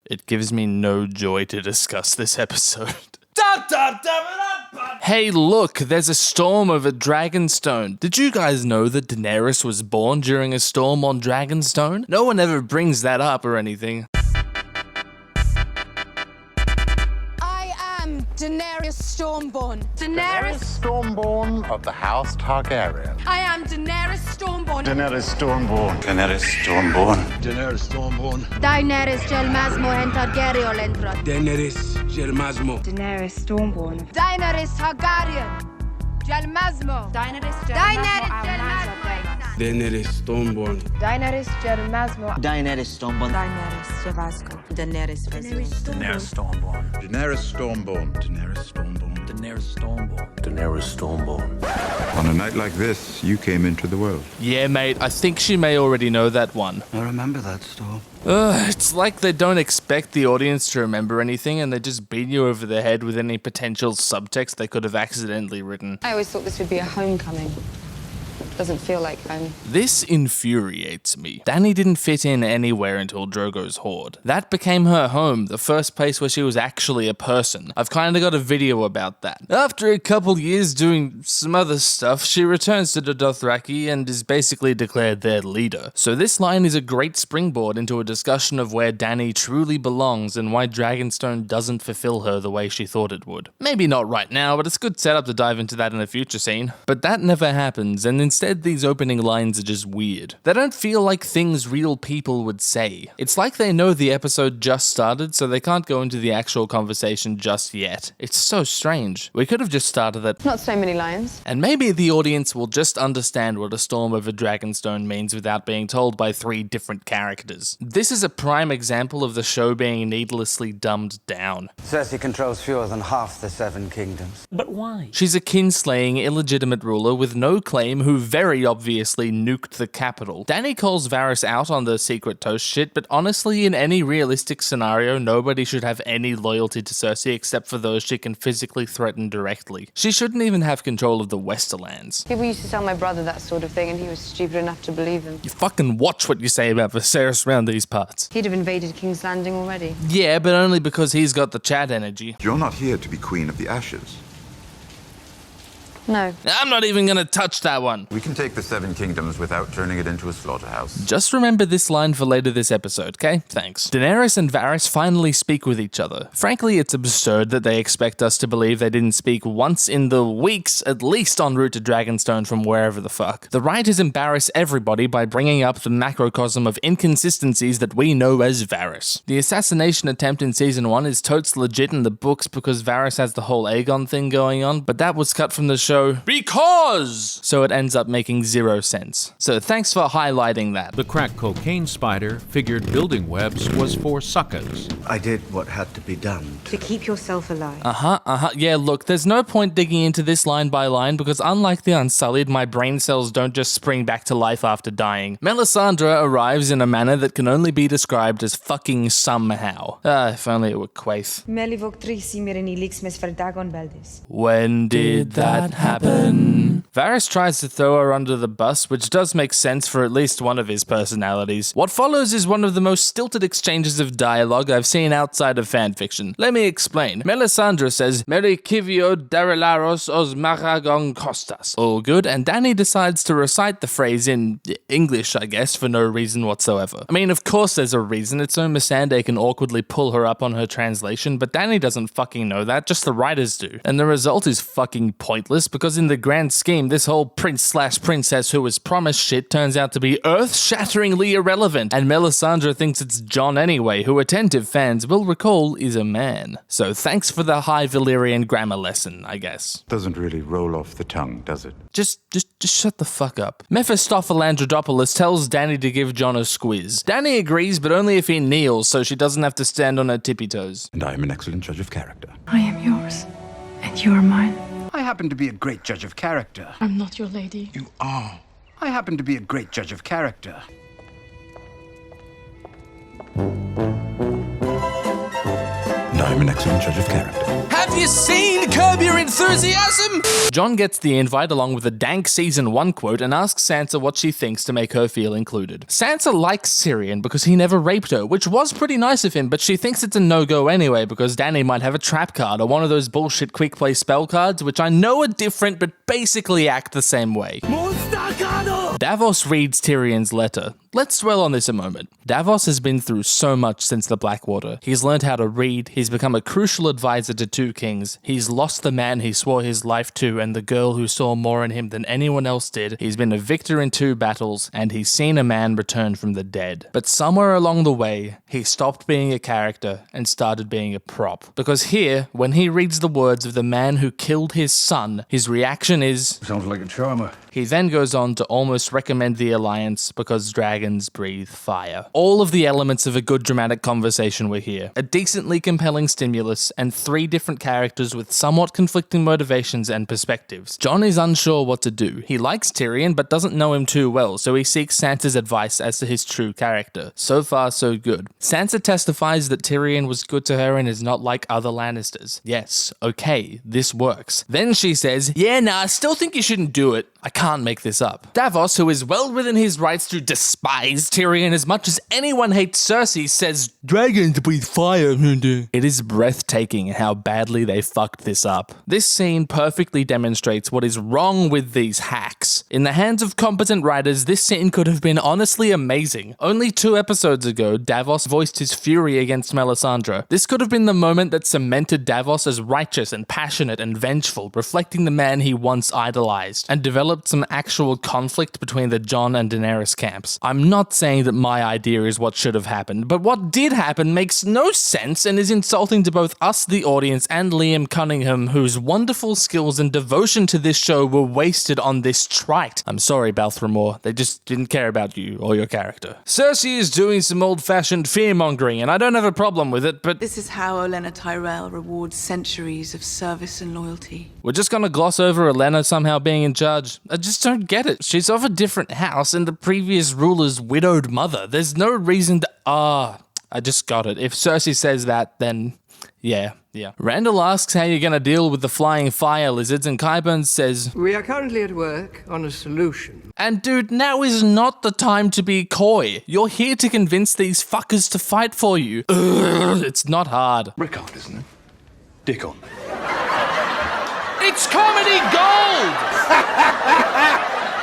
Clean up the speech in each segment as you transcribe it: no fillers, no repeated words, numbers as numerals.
It gives me no joy to discuss this episode. Hey look, there's a storm over Dragonstone. Did you guys know that Daenerys was born during a storm on Dragonstone? No one ever brings that up or anything. Daenerys Stormborn. Daenerys Stormborn of the House Targaryen. I am Daenerys Stormborn. Daenerys Stormborn. Daenerys Stormborn. Daenerys Stormborn. Daenerys Gelmasmo and Targaryen entra. Daenerys Gelmasmo. Daenerys Stormborn. Daenerys Targaryen. Gelmasmo. Daenerys Daenerys Stormborn. Daenerys Gelmasmo. Daenerys Stormborn. Daenerys Javasco. Daenerys Daenerys Stormborn. Daenerys Stormborn. Daenerys Stormborn. Daenerys Stormborn. Daenerys Stormborn. On a night like this, you came into the world. Yeah, mate, I think she may already know that one. I remember that storm. It's like they don't expect the audience to remember anything and they just beat you over the head with any potential subtext they could have accidentally written. I always thought this would be a homecoming. Doesn't feel like home. This infuriates me. Dany didn't fit in anywhere until Drogo's Horde. That became her home, the first place where she was actually a person. I've kinda got a video about that. After a couple years doing some other stuff, she returns to the Dothraki and is basically declared their leader. So this line is a great springboard into a discussion of where Dany truly belongs and why Dragonstone doesn't fulfill her the way she thought it would. Maybe not right now, but it's a good setup to dive into that in a future scene. But that never happens, and instead these opening lines are just weird. They don't feel like things real people would say. It's like they know the episode just started, so they can't go into the actual conversation just yet. It's so strange. We could have just started it. Not so many lines. And maybe the audience will just understand what a storm over Dragonstone means without being told by 3 different characters. This is a prime example of the show being needlessly dumbed down. Cersei controls fewer than half the 7 kingdoms. But why? She's a kinslaying, illegitimate ruler with no claim who very obviously nuked the capital. Dany calls Varys out on the secret toast shit, but honestly, in any realistic scenario, nobody should have any loyalty to Cersei except for those she can physically threaten directly. She shouldn't even have control of the Westerlands. People used to tell my brother that sort of thing and he was stupid enough to believe them. You fucking watch what you say about Viserys around these parts. He'd have invaded King's Landing already. Yeah, but only because he's got the Chad energy. You're not here to be Queen of the Ashes. No. I'm not even gonna touch that one. We can take the 7 kingdoms without turning it into a slaughterhouse. Just remember this line for later this episode, okay? Thanks. Daenerys and Varys finally speak with each other. Frankly, it's absurd that they expect us to believe they didn't speak once in the weeks, at least en route to Dragonstone from wherever the fuck. The writers embarrass everybody by bringing up the macrocosm of inconsistencies that we know as Varys. The assassination attempt in season 1 is totes legit in the books because Varys has the whole Aegon thing going on, but that was cut from the show because! So it ends up making 0 sense. So thanks for highlighting that. The crack cocaine spider figured building webs was for suckers. I did what had to be done. To keep yourself alive. Yeah, look, there's no point digging into this line by line because unlike the Unsullied, my brain cells don't just spring back to life after dying. Melisandre arrives in a manner that can only be described as fucking somehow. If only it were Quaith. When did that happen? Varys tries to throw her under the bus, which does make sense for at least one of his personalities. What follows is one of the most stilted exchanges of dialogue I've seen outside of fanfiction. Let me explain. Melisandre says, Merikivio Darilaros os Maragon Costas. All good, and Dany decides to recite the phrase in English, I guess, for no reason whatsoever. I mean, of course there's a reason. It's so Melisandre can awkwardly pull her up on her translation, but Dany doesn't fucking know that, just the writers do. And the result is fucking pointless, because in the grand scheme, this whole prince/princess who was promised shit turns out to be earth-shatteringly irrelevant, and Melisandre thinks it's Jon anyway, who attentive fans will recall is a man. So thanks for the high Valyrian grammar lesson, I guess. Doesn't really roll off the tongue, does it? Just shut the fuck up. Mephistophelandrodopoulos tells Dany to give Jon a squiz. Dany agrees, but only if he kneels, so she doesn't have to stand on her tippy toes. And I am an excellent judge of character. I am yours, and you are mine. I happen to be a great judge of character. I'm not your lady. You are. I happen to be a great judge of character. And I'm an excellent judge of character. Have you seen Curb Your Enthusiasm? Jon gets the invite along with a dank Season 1 quote and asks Sansa what she thinks to make her feel included. Sansa likes Tyrion because he never raped her, which was pretty nice of him, but she thinks it's a no-go anyway because Dany might have a trap card or one of those bullshit quick play spell cards, which I know are different but basically act the same way. Davos reads Tyrion's letter. Let's dwell on this a moment. Davos has been through so much since the Blackwater. He's learned how to read, he's become a crucial advisor to two kings, he's lost the man he swore his life to and the girl who saw more in him than anyone else did, he's been a victor in 2 battles, and he's seen a man return from the dead. But somewhere along the way, he stopped being a character and started being a prop. Because here, when he reads the words of the man who killed his son, his reaction is... Sounds like a charmer. He then goes on to almost recommend the alliance because dragons breathe fire. All of the elements of a good dramatic conversation were here. A decently compelling stimulus and 3 different characters with somewhat conflicting motivations and perspectives. Jon is unsure what to do. He likes Tyrion but doesn't know him too well, so he seeks Sansa's advice as to his true character. So far, so good. Sansa testifies that Tyrion was good to her and is not like other Lannisters. Yes, okay, this works. Then she says, yeah, nah, I still think you shouldn't do it. I can't make this up. Davos, who is well within his rights to despise Tyrion as much as anyone hates Cersei, says, dragons breathe fire. It is breathtaking how badly they fucked this up. This scene perfectly demonstrates what is wrong with these hacks. In the hands of competent writers, this scene could have been honestly amazing. Only 2 episodes ago, Davos voiced his fury against Melisandre. This could have been the moment that cemented Davos as righteous and passionate and vengeful, reflecting the man he once idolized, and developed some actual conflict between the Jon and Daenerys camps. I'm not saying that my idea is what should have happened, but what did happen makes no sense and is insulting to both us, the audience, and Liam Cunningham, whose wonderful skills and devotion to this show were wasted on this trite. I'm sorry, Balthramore. They just didn't care about you or your character. Cersei is doing some old-fashioned fear-mongering, and I don't have a problem with it, but... This is how Olenna Tyrell rewards centuries of service and loyalty. We're just gonna gloss over Olenna somehow being in charge. I just don't get it. She's of a different house and the previous ruler's widowed mother. There's no reason to... I just got it. If Cersei says that, then... Yeah. Randall asks how you're gonna deal with the flying fire lizards, and Qyburn says, we are currently at work on a solution. And dude, now is not the time to be coy. You're here to convince these fuckers to fight for you. It's not hard. Rickon, isn't it? Dickon. It's comedy gold!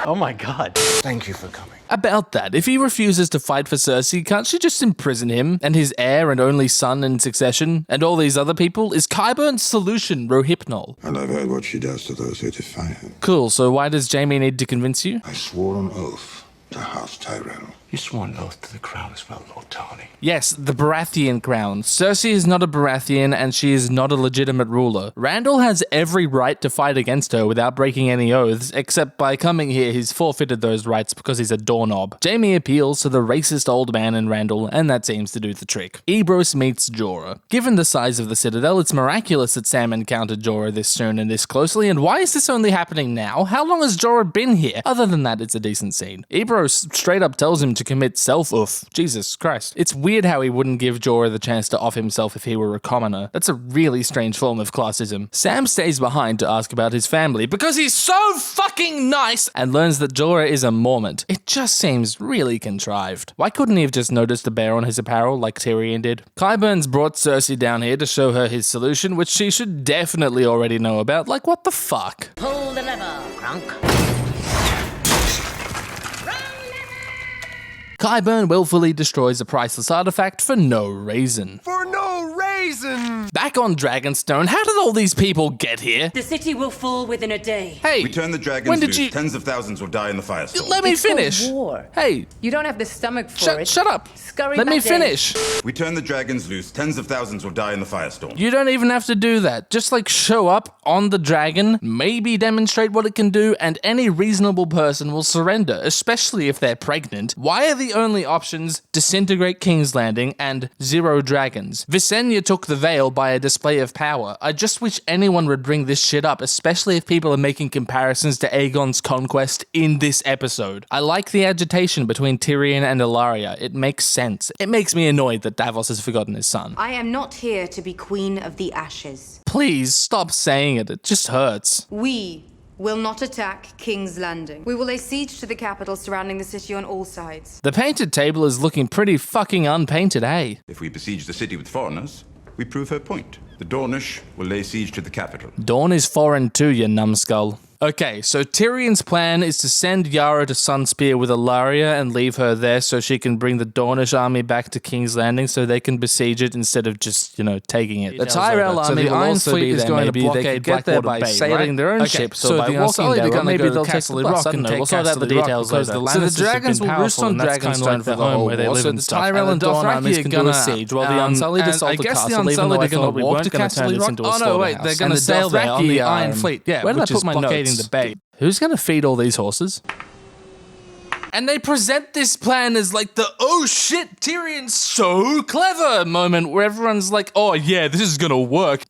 Oh my god. Thank you for coming. About that, if he refuses to fight for Cersei, can't she just imprison him, and his heir and only son in succession, and all these other people? Is Qyburn's solution Rohypnol? And I've heard what she does to those who defy her. Cool, so why does Jaime need to convince you? I swore on oath to House Tyrell. You swore an oath to the crown as well, Lord Tarly. Yes, the Baratheon crown. Cersei is not a Baratheon, and she is not a legitimate ruler. Randall has every right to fight against her without breaking any oaths, except by coming here he's forfeited those rights because he's a doorknob. Jaime appeals to the racist old man in Randall, and that seems to do the trick. Ebrose meets Jorah. Given the size of the Citadel, it's miraculous that Sam encountered Jorah this soon and this closely, and why is this only happening now? How long has Jorah been here? Other than that, it's a decent scene. Ebrose straight up tells him to commit self-oof. Jesus Christ. It's weird how he wouldn't give Jorah the chance to off himself if he were a commoner. That's a really strange form of classism. Sam stays behind to ask about his family because he's so fucking nice and learns that Jorah is a Mormont. It just seems really contrived. Why couldn't he have just noticed the bear on his apparel like Tyrion did? Qyburn's brought Cersei down here to show her his solution, which she should definitely already know about. Like, what the fuck? Pull the lever, Crunk. Qyburn willfully destroys a priceless artifact for no reason. For no reason! Back on Dragonstone, how did all these people get here? The city will fall within a day. Hey, We turn the dragons when did loose. you... Tens of thousands will die in the firestorm. Let me It's for finish. war. Hey, You don't have the stomach for it. shut up. Scurry Let me back finish. We turn the dragons loose. Tens of thousands will die in the firestorm. You don't even have to do that. Just like show up on the dragon, maybe demonstrate what it can do, and any reasonable person will surrender, especially if they're pregnant. Why are the only options disintegrate King's Landing and 0 dragons? Visenya took the Vale by a display of power. I just wish anyone would bring this shit up, especially if people are making comparisons to Aegon's conquest in this episode. I like the agitation between Tyrion and Ellaria. It makes sense. It makes me annoyed that Davos has forgotten his son. I am not here to be Queen of the Ashes. Please, stop saying it. It just hurts. We will not attack King's Landing. We will lay siege to the capital surrounding the city on all sides. The painted table is looking pretty fucking unpainted, eh? If we besiege the city with foreigners, we prove her point. The Dornish will lay siege to the capital. Dorne is foreign too, you numbskull. Okay, so Tyrion's plan is to send Yara to Sunspear with Ellaria and leave her there so she can bring the Dornish army back to King's Landing so they can besiege it instead of just, taking it. The Tyrell army will also be there. Maybe they could get there by sailing their own ships or by walking there, or maybe they'll take the Rock and we'll sort out the details later. So the dragons will roost on Dragonstone for the home where they live and stuff, and the Dothraki can do a siege while the Unsullied assault the castle, even though I thought we weren't going to turn this into a slaughterhouse. They're going to sail there on the Iron Fleet, where did I put my notes? The bay. Who's gonna feed all these horses? And they present this plan as like the oh shit, Tyrion's so clever moment where everyone's like, oh yeah, this is gonna work.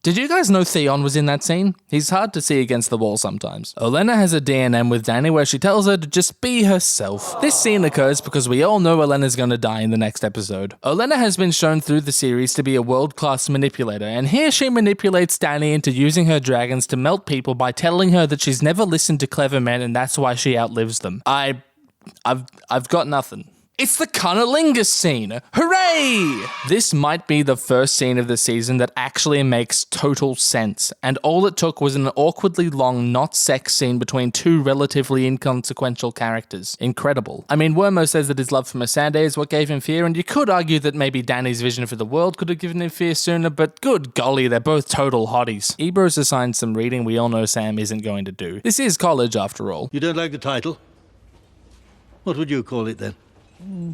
Did you guys know Theon was in that scene? He's hard to see against the wall sometimes. Olenna has a D&M with Dany where she tells her to just be herself. This scene occurs because we all know Olenna's gonna die in the next episode. Olenna has been shown through the series to be a world-class manipulator, and here she manipulates Dany into using her dragons to melt people by telling her that she's never listened to clever men and that's why she outlives them. I've got nothing. It's the cunnilingus scene. Hooray! This might be the first scene of the season that actually makes total sense, and all it took was an awkwardly long not sex scene between two relatively inconsequential characters. Incredible. I mean, Wormo says that his love for Melisandre is what gave him fear, and you could argue that maybe Dany's vision for the world could have given him fear sooner, but good golly, they're both total hotties. Ebro's assigned some reading we all know Sam isn't going to do. This is college after all. You don't like the title? What would you call it then?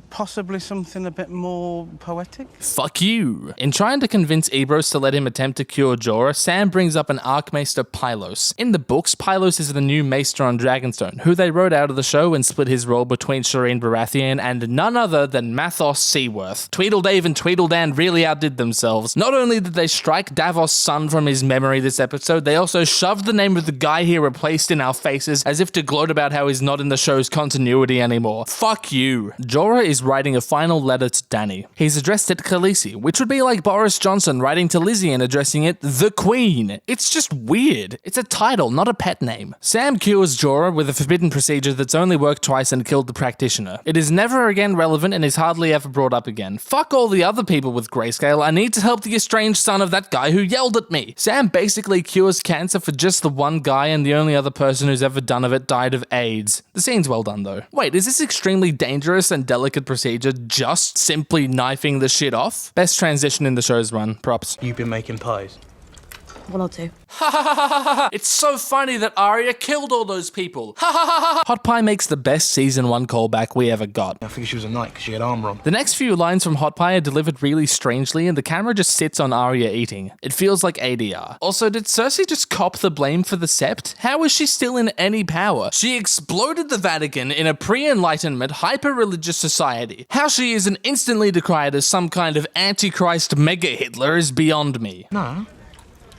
Possibly something a bit more poetic? Fuck you. In trying to convince Ebros to let him attempt to cure Jorah, Sam brings up an Archmaester Pylos. In the books, Pylos is the new maester on Dragonstone, who they wrote out of the show and split his role between Shireen Baratheon and none other than Mathos Seaworth. Tweedledave and Tweedledan really outdid themselves. Not only did they strike Davos' son from his memory this episode, they also shoved the name of the guy he replaced in our faces as if to gloat about how he's not in the show's continuity anymore. Fuck you. Jorah is writing a final letter to Dany. He's addressed it to Khaleesi, which would be like Boris Johnson writing to Lizzie and addressing it the Queen. It's just weird. It's a title, not a pet name. Sam cures Jorah with a forbidden procedure that's only worked twice and killed the practitioner. It is never again relevant and is hardly ever brought up again. Fuck all the other people with grayscale. I need to help the estranged son of that guy who yelled at me. Sam basically cures cancer for just the one guy, and the only other person who's ever done of it died of AIDS. The scene's well done though. Wait, is this extremely dangerous and delicate procedure just simply knifing the shit off? Best transition in the show's run. Props. You've been making pies? One or two. Ha ha ha ha ha! It's so funny that Arya killed all those people. Ha ha ha ha! Hot Pie makes the best season 1 callback we ever got. I think she was a knight because she had armor on. The next few lines from Hot Pie are delivered really strangely, and the camera just sits on Arya eating. It feels like ADR. Also, did Cersei just cop the blame for the Sept? How is she still in any power? She exploded the Vatican in a pre-Enlightenment, hyper-religious society. How she isn't instantly decried as some kind of antichrist mega-Hitler is beyond me. No.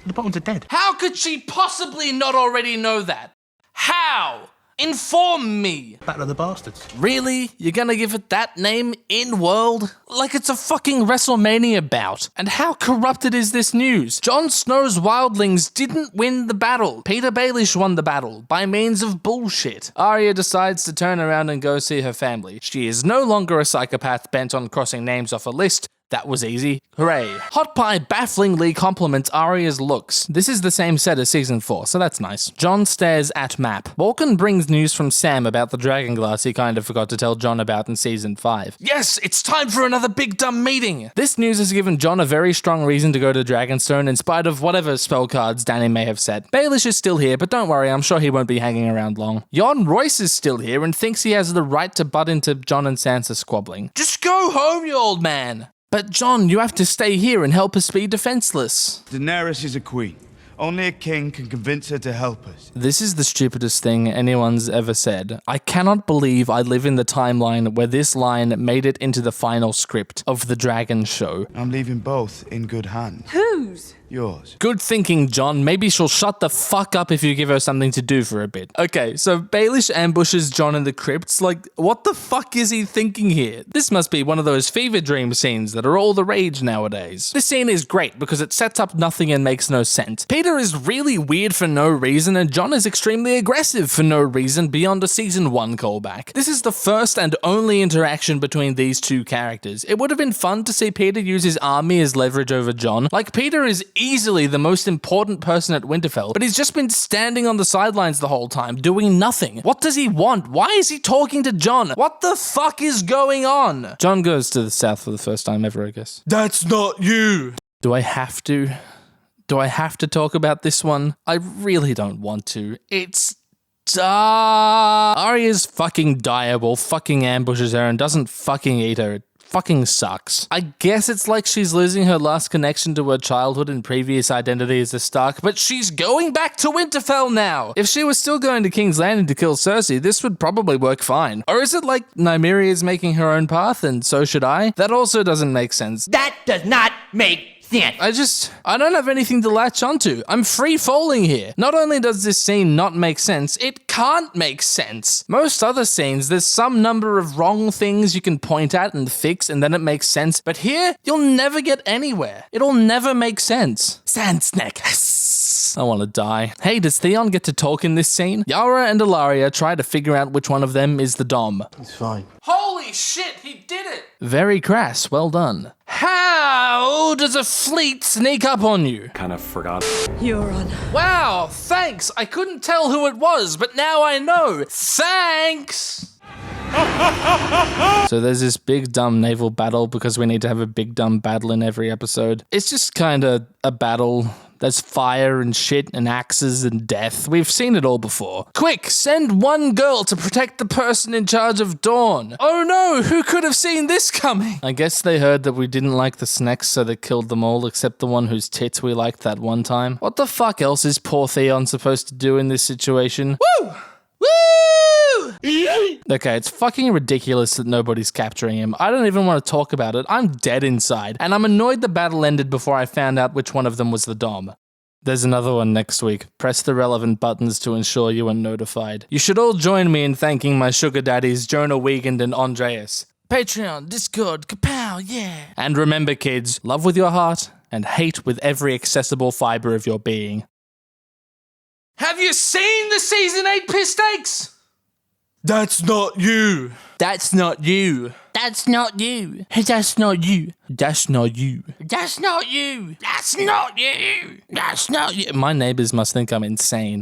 The Bottons are dead. How could she possibly not already know that? How? Inform me. Battle of the Bastards. Really? You're gonna give it that name in world? Like it's a fucking WrestleMania bout. And how corrupted is this news? Jon Snow's wildlings didn't win the battle. Peter Baelish won the battle by means of bullshit. Arya decides to turn around and go see her family. She is no longer a psychopath bent on crossing names off a list. That was easy. Hooray. Hot Pie bafflingly compliments Arya's looks. This is the same set as season 4, so that's nice. Jon stares at map. Balkan brings news from Sam about the dragon glass he kind of forgot to tell Jon about in season 5. Yes, it's time for another big dumb meeting! This news has given Jon a very strong reason to go to Dragonstone in spite of whatever spell cards Dany may have set. Baelish is still here, but don't worry, I'm sure he won't be hanging around long. Jon Royce is still here and thinks he has the right to butt into Jon and Sansa squabbling. Just go home, you old man! But Jon, you have to stay here and help us be defenseless. Daenerys is a queen. Only a king can convince her to help us. This is the stupidest thing anyone's ever said. I cannot believe I live in the timeline where this line made it into the final script of the Dragon show. I'm leaving both in good hands. Whose? Yours. Good thinking, Jon. Maybe she'll shut the fuck up if you give her something to do for a bit. Okay, so Baelish ambushes Jon in the crypts. Like, what the fuck is he thinking here? This must be one of those fever dream scenes that are all the rage nowadays. This scene is great because it sets up nothing and makes no sense. Peter is really weird for no reason, and Jon is extremely aggressive for no reason beyond a season 1 callback. This is the first and only interaction between these two characters. It would have been fun to see Peter use his army as leverage over Jon. Like, Peter is easily the most important person at Winterfell, but he's just been standing on the sidelines the whole time, doing nothing. What does he want? Why is he talking to Jon? What the fuck is going on? Jon goes to the south for the first time ever, I guess. That's not you! Do I have to? Do I have to talk about this one? I really don't want to. It's Arya's fucking direwolf fucking ambushes her and doesn't fucking eat her. It fucking sucks. I guess it's like she's losing her last connection to her childhood and previous identity as a Stark, but she's going back to Winterfell now! If she was still going to King's Landing to kill Cersei, this would probably work fine. Or is it like Nymeria is making her own path and so should I? That also doesn't make sense. That does not make I don't have anything to latch onto. I'm free falling here. Not only does this scene not make sense, it can't make sense. Most other scenes, there's some number of wrong things you can point at and fix and then it makes sense. But here, you'll never get anywhere. It'll never make sense. Sand snack. I want to die. Hey, does Theon get to talk in this scene? Yara and Ellaria try to figure out which one of them is the Dom. It's fine. Holy shit, he did it! Very crass, well done. How does a fleet sneak up on you? Kind of forgot. Euron. Wow, thanks! I couldn't tell who it was, but now I know. Thanks! So there's this big dumb naval battle because we need to have a big dumb battle in every episode. It's just kinda a battle. There's fire and shit and axes and death. We've seen it all before. Quick, send one girl to protect the person in charge of Dawn. Oh no, who could have seen this coming? I guess they heard that we didn't like the snacks, so they killed them all except the one whose tits we liked that one time. What the fuck else is poor Theon supposed to do in this situation? Woo! Woo! Okay, it's fucking ridiculous that nobody's capturing him. I don't even want to talk about it. I'm dead inside, and I'm annoyed the battle ended before I found out which one of them was the Dom. There's another one next week. Press the relevant buttons to ensure you are notified. You should all join me in thanking my sugar daddies, Jonah Wiegand and Ondreas. Patreon, Discord, kapow, yeah. And remember, kids, love with your heart and hate with every accessible fiber of your being. Have you seen the Season 8 Pisstakes? That's not you! That's not you. That's not you. That's not you. That's not you. That's not you. That's not you. That's not you. My neighbors must think I'm insane.